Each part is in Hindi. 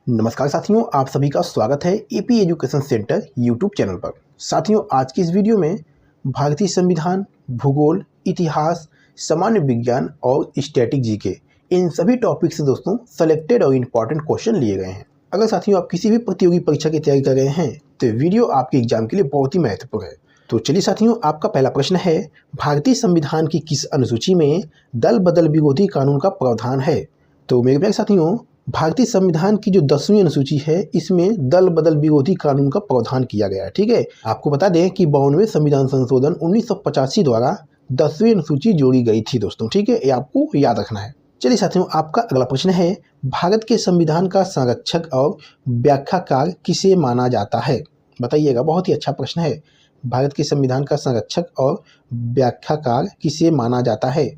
नमस्कार साथियों, आप सभी का स्वागत है AP education centre YouTube channel पर। साथियों, आज की इस वीडियो में भारतीय संविधान, भूगोल, इतिहास, सामान्य विज्ञान और स्टैटिक जीके, इन सभी टॉपिक से दोस्तों सेलेक्टेड और इम्पॉर्टेंट क्वेश्चन लिए गए हैं। अगर साथियों आप किसी भी प्रतियोगी परीक्षा की तैयारी कर रहे हैं तो वीडियो आपके एग्जाम के लिए बहुत ही महत्वपूर्ण है। तो चलिए साथियों, आपका पहला प्रश्न है, भारतीय संविधान की किस अनुसूची में दल बदल विरोधी कानून का प्रावधान है? तो मेरे प्यारे साथियों, भारतीय संविधान की जो 10वीं अनुसूची है, इसमें दल बदल विरोधी कानून का प्रावधान किया गया है। ठीक है, आपको बता दें कि 52वें संविधान संशोधन 1985 द्वारा 10वीं अनुसूची जोड़ी गई थी दोस्तों। ठीक है, ये आपको याद रखना है। चलिए साथियों, आपका अगला प्रश्न है, भारत के संविधान का संरक्षक और व्याख्याकार किसे माना जाता है? बताइएगा, बहुत ही अच्छा प्रश्न है। भारत के संविधान का संरक्षक और व्याख्याकार किसे माना जाता है?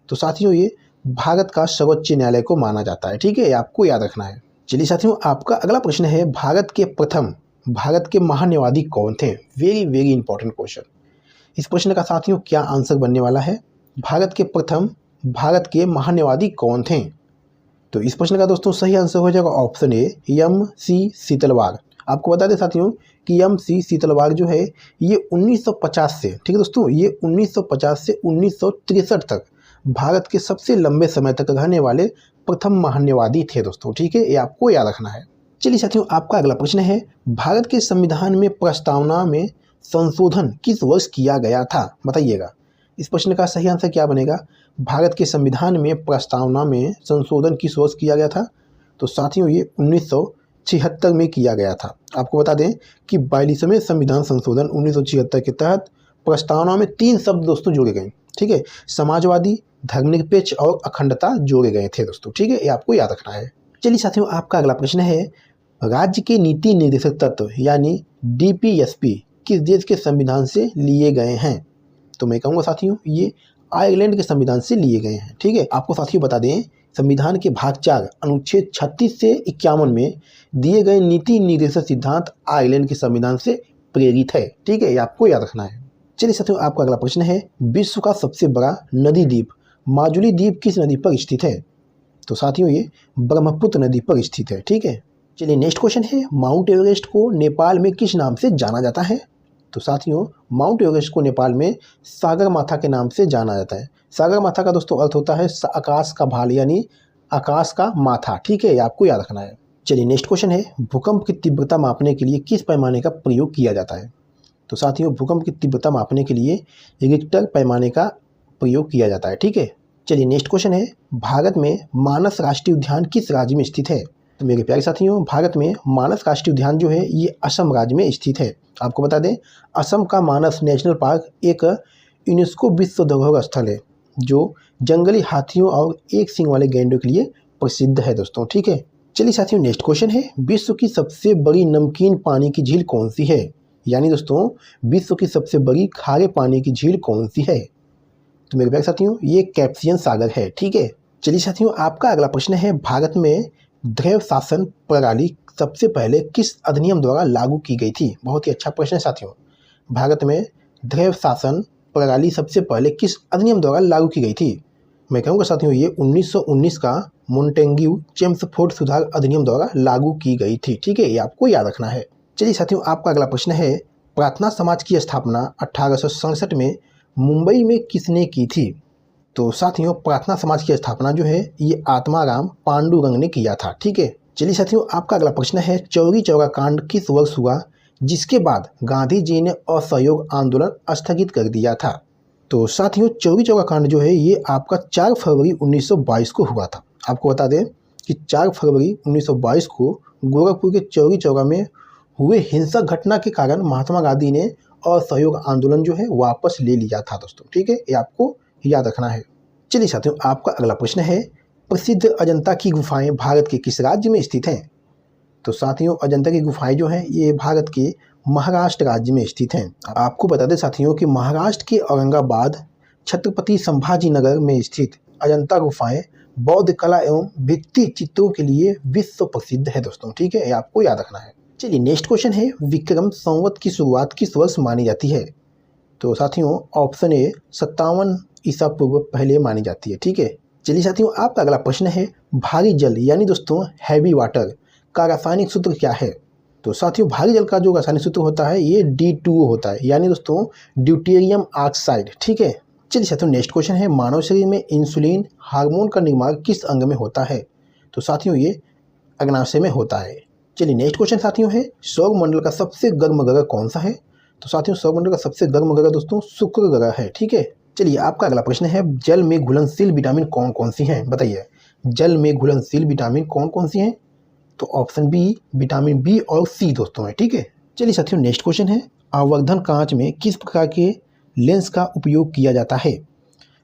तो साथियों, ये भारत का सर्वोच्च न्यायालय को माना जाता है। ठीक है, आपको याद रखना है। चलिए साथियों, आपका अगला प्रश्न है, भारत के महान्यायवादी कौन थे? Very very important question. इस प्रश्न का साथियों क्या आंसर बनने वाला है? भारत के महान्यायवादी कौन थे? तो इस प्रश्न का दोस्तों सही आंसर हो जाएगा ऑप्शन ए, MC सीतलवार। आपको बता दें साथियों कि MC सीतलवार जो है ये 1950 से, ठीक है दोस्तों, ये 1950 से 1963 तक भारत के सबसे लंबे समय तक रहने वाले प्रथम महान्यायवादी थे दोस्तों। ठीक है, ये आपको याद रखना है। चलिए साथियों, आपका अगला प्रश्न है, भारत के संविधान में प्रस्तावना में संशोधन किस वर्ष किया गया था? बताइएगा, इस प्रश्न का सही आंसर क्या बनेगा? भारत के संविधान में प्रस्तावना में संशोधन किस वर्ष किया गया था? तो साथियों ये 1976 में किया गया था। आपको बता दें कि 42वें संविधान संशोधन 1976 के तहत प्रस्तावना में 3 शब्द दोस्तों जोड़े गए। ठीक है, समाजवादी, धर्मनिरपेक्ष और अखंडता जोड़े गए थे दोस्तों। ठीक है, ये आपको याद रखना है। चलिए साथियों, आपका अगला प्रश्न है, राज्य के नीति निर्देशक तत्व यानी DPSP किस देश के संविधान से लिए गए हैं? तो मैं कहूँगा साथियों ये आयरलैंड के संविधान से लिए गए हैं। ठीक है, आपको साथियों बता दें, संविधान के भाग 4 अनुच्छेद 36 से 51 में दिए गए नीति निर्देशक सिद्धांत आयरलैंड के संविधान से प्रेरित है। ठीक है, ये आपको याद रखना है। चलिए साथियों, आपका अगला प्रश्न है, विश्व का सबसे बड़ा नदी द्वीप माजुली द्वीप किस नदी पर स्थित है? तो साथियों ये ब्रह्मपुत्र नदी पर स्थित है। ठीक है, चलिए नेक्स्ट क्वेश्चन है, माउंट एवरेस्ट को नेपाल में किस नाम से जाना जाता है? तो साथियों माउंट एवरेस्ट को नेपाल में सागरमाथा के नाम से जाना जाता है। सागरमाथा का दोस्तों अर्थ होता है आकाश का भाल यानी आकाश का माथा। ठीक है, ये आपको याद रखना है। चलिए नेक्स्ट क्वेश्चन है, भूकंप की तीव्रता मापने के लिए किस पैमाने का प्रयोग किया जाता है? तो साथियों भूकंप की तीव्रता मापने के लिए रिक्टर पैमाने का प्रयोग किया जाता है। ठीक है, चलिए नेक्स्ट क्वेश्चन है, भारत में मानस राष्ट्रीय उद्यान किस राज्य में स्थित है? तो मेरे प्यारे साथियों, भारत में मानस राष्ट्रीय उद्यान जो है ये असम राज्य में स्थित है। आपको बता दें, असम का मानस नेशनल पार्क एक यूनेस्को विश्व धरोहर स्थल है जो जंगली हाथियों और एक सींग वाले गैंडों के लिए प्रसिद्ध है दोस्तों। ठीक है, चलिए साथियों नेक्स्ट क्वेश्चन है, विश्व की सबसे बड़ी नमकीन पानी की झील कौन सी है? यानी दोस्तों विश्व की सबसे बड़ी खारे पानी की झील कौन सी है? तो मेरे प्यारे साथियों ये कैस्पियन सागर है। ठीक है, चलिए साथियों, आपका अगला प्रश्न है, भारत में दैव शासन प्रणाली सबसे पहले किस अधिनियम द्वारा लागू की गई थी? बहुत ही अच्छा प्रश्न है साथियों। भारत में दैव शासन प्रणाली सबसे पहले किस अधिनियम द्वारा लागू की गई थी? मैं कहूँगा साथियों ये 1919 का मोंटेग्यू चेम्सफोर्ड सुधार अधिनियम द्वारा लागू की गई थी। ठीक है, ये आपको याद रखना है। चलिए साथियों, आपका अगला प्रश्न है, प्रार्थना समाज की स्थापना 1867 में मुंबई में किसने की थी? तो साथियों प्रार्थना समाज की स्थापना जो है ये आत्माराम पांडुरंग ने किया था। ठीक है, चलिए साथियों, आपका अगला प्रश्न है, चौरी चौरा कांड किस वर्ष हुआ जिसके बाद गांधी जी ने असहयोग आंदोलन स्थगित कर दिया था? तो साथियों चौरी चौरा कांड जो है ये आपका 4 फरवरी 1922 को हुआ था। आपको बता दें कि 4 फरवरी 1922 को गोरखपुर के चौरी चौरा में हुए हिंसक घटना के कारण महात्मा गांधी ने असहयोग आंदोलन जो है वापस ले लिया था दोस्तों। ठीक है, ये आपको याद रखना है। चलिए साथियों, आपका अगला प्रश्न है, प्रसिद्ध अजंता की गुफाएं भारत के किस राज्य में स्थित हैं? तो साथियों अजंता की गुफाएं जो हैं ये भारत के महाराष्ट्र राज्य में स्थित हैं। आपको बता दें साथियों कि महाराष्ट्र के औरंगाबाद छत्रपति संभाजी नगर में स्थित अजंता गुफाएं बौद्ध कला एवं भित्ति चित्रों के लिए विश्व प्रसिद्ध है दोस्तों। ठीक है, ये आपको याद रखना है। चलिए नेक्स्ट क्वेश्चन है, विक्रम संवत की शुरुआत किस वर्ष मानी जाती है? तो साथियों ऑप्शन ए 57 ईसा पूर्व पहले मानी जाती है। ठीक है, चलिए साथियों, आपका अगला प्रश्न है, भारी जल यानी दोस्तों हैवी वाटर का रासायनिक सूत्र क्या है? तो साथियों भारी जल का जो रासायनिक सूत्र होता है ये D2O होता है, यानी दोस्तों ड्यूटेरियम ऑक्साइड। ठीक है, चलिए साथियों नेक्स्ट क्वेश्चन है, मानव शरीर में इंसुलिन हार्मोन का निर्माण किस अंग में होता है? तो साथियों ये अग्नाशय में होता है। चलिए नेक्स्ट क्वेश्चन साथियों है, सौरमंडल का सबसे गर्म ग्रह कौन सा है? तो साथियों सौरमंडल का सबसे गर्म ग्रह दोस्तों शुक्र ग्रह है। ठीक है, चलिए आपका अगला प्रश्न है, जल में घुलनशील विटामिन कौन कौन सी हैं? बताइए, जल में घुलनशील विटामिन कौन कौन सी हैं? तो ऑप्शन बी विटामिन बी और सी दोस्तों है। ठीक है, चलिए साथियों नेक्स्ट क्वेश्चन है, आवर्धन कांच में किस प्रकार के लेंस का उपयोग किया जाता है?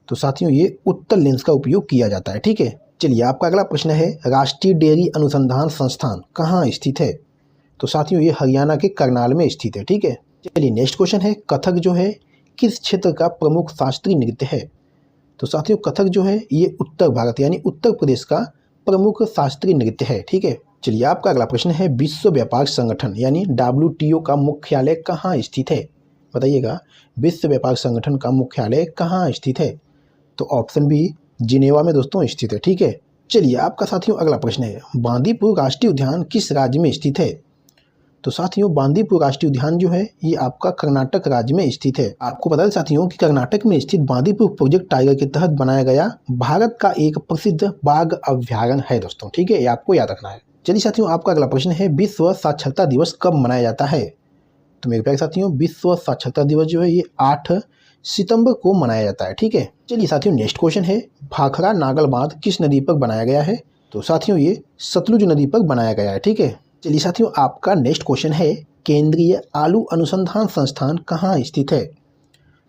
तो साथियों ये उत्तल लेंस का उपयोग किया जाता है। ठीक है, चलिए आपका अगला प्रश्न है, राष्ट्रीय डेयरी अनुसंधान संस्थान कहाँ स्थित है? तो साथियों ये हरियाणा के करनाल में स्थित है। ठीक है, चलिए नेक्स्ट क्वेश्चन है, कथक जो है किस क्षेत्र का प्रमुख शास्त्रीय नृत्य है? तो साथियों कथक जो है ये उत्तर भारत यानी उत्तर प्रदेश का प्रमुख शास्त्रीय नृत्य है। ठीक है, चलिए आपका अगला प्रश्न है, विश्व व्यापार संगठन यानी WTO का मुख्यालय कहाँ स्थित है? बताइएगा, विश्व व्यापार संगठन का मुख्यालय कहाँ स्थित है? तो ऑप्शन बी जिनेवा में दोस्तों स्थित है। ठीक है, चलिए आपका साथियों अगला प्रश्न है, बांदीपुर राष्ट्रीय उद्यान किस राज्य में स्थित है? तो साथियों बांदीपुर राष्ट्रीय उद्यान जो है ये आपका कर्नाटक राज्य में स्थित है। आपको बता दें साथियों कि कर्नाटक में स्थित बांदीपुर प्रोजेक्ट टाइगर के तहत बनाया गया भारत का एक प्रसिद्ध बाघ अभ्यारण्य है दोस्तों। ठीक है, ये आपको याद रखना है। चलिए साथियों आपका अगला प्रश्न है, विश्व साक्षरता दिवस कब मनाया जाता है? तो मेरे प्यारे साथियों विश्व साक्षरता दिवस जो है ये 8 सितंबर को मनाया जाता है। ठीक है, चलिए साथियों नेक्स्ट क्वेश्चन है, भाखड़ा नागल बांध किस नदी पर बनाया गया है? तो साथियों ये सतलुज नदी पर बनाया गया है। ठीक है, चलिए साथियों आपका नेक्स्ट क्वेश्चन है, केंद्रीय आलू अनुसंधान संस्थान कहाँ स्थित है?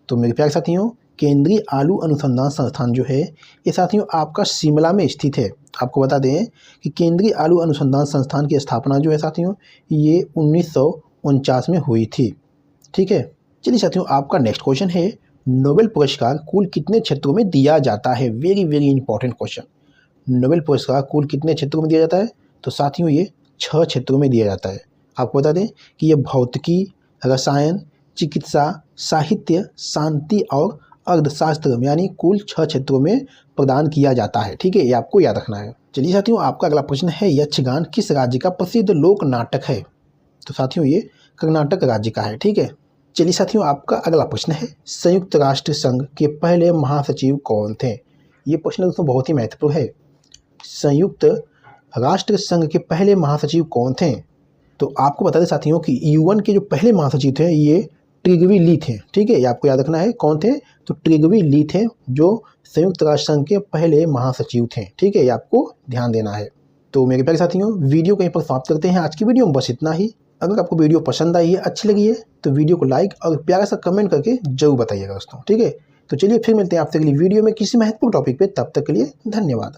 तो मेरे प्यारे साथियों केंद्रीय आलू अनुसंधान संस्थान जो है ये साथियों आपका शिमला में स्थित है। आपको बता दें कि केंद्रीय आलू अनुसंधान संस्थान की स्थापना जो है साथियों ये 1949 में हुई थी। ठीक है, चलिए साथियों आपका नेक्स्ट क्वेश्चन है, नोबेल पुरस्कार कुल कितने क्षेत्रों में दिया जाता है? Very very important question. Nobel पुरस्कार कुल कितने क्षेत्रों में दिया जाता है? तो साथियों ये 6 क्षेत्रों में दिया जाता है। आपको बता दें कि ये भौतिकी, रसायन, चिकित्सा, साहित्य, शांति और अर्थशास्त्र यानी कुल 6 क्षेत्रों में प्रदान किया जाता है। ठीक है, ये आपको याद रखना है। चलिए साथियों आपका अगला प्रश्न है, यक्षगान किस राज्य का प्रसिद्ध लोक नाटक है? तो साथियों ये कर्नाटक राज्य का है। ठीक है, चलिए साथियों आपका अगला प्रश्न है, संयुक्त राष्ट्र संघ के पहले महासचिव कौन थे? ये प्रश्न दोस्तों बहुत ही महत्वपूर्ण है। संयुक्त राष्ट्र संघ के पहले महासचिव कौन थे? तो आपको बता दें साथियों कि UN के जो पहले महासचिव थे ये ट्रिगवी ली थे। ठीक है, ये आपको याद रखना है। कौन थे? तो ट्रिगवी ली थे जो संयुक्त राष्ट्र संघ के पहले महासचिव थे। ठीक है, ये आपको ध्यान देना है। तो मेरे प्यारे साथियों वीडियो कहीं पर समाप्त करते हैं। आज की वीडियो में बस इतना ही। अगर आपको वीडियो पसंद आई है, अच्छी लगी है तो वीडियो को लाइक और प्यारा सा कमेंट करके जरूर बताइएगा दोस्तों। ठीक है, तो चलिए फिर मिलते हैं आपसे अगली वीडियो में किसी महत्वपूर्ण टॉपिक पे। तब तक के लिए धन्यवाद।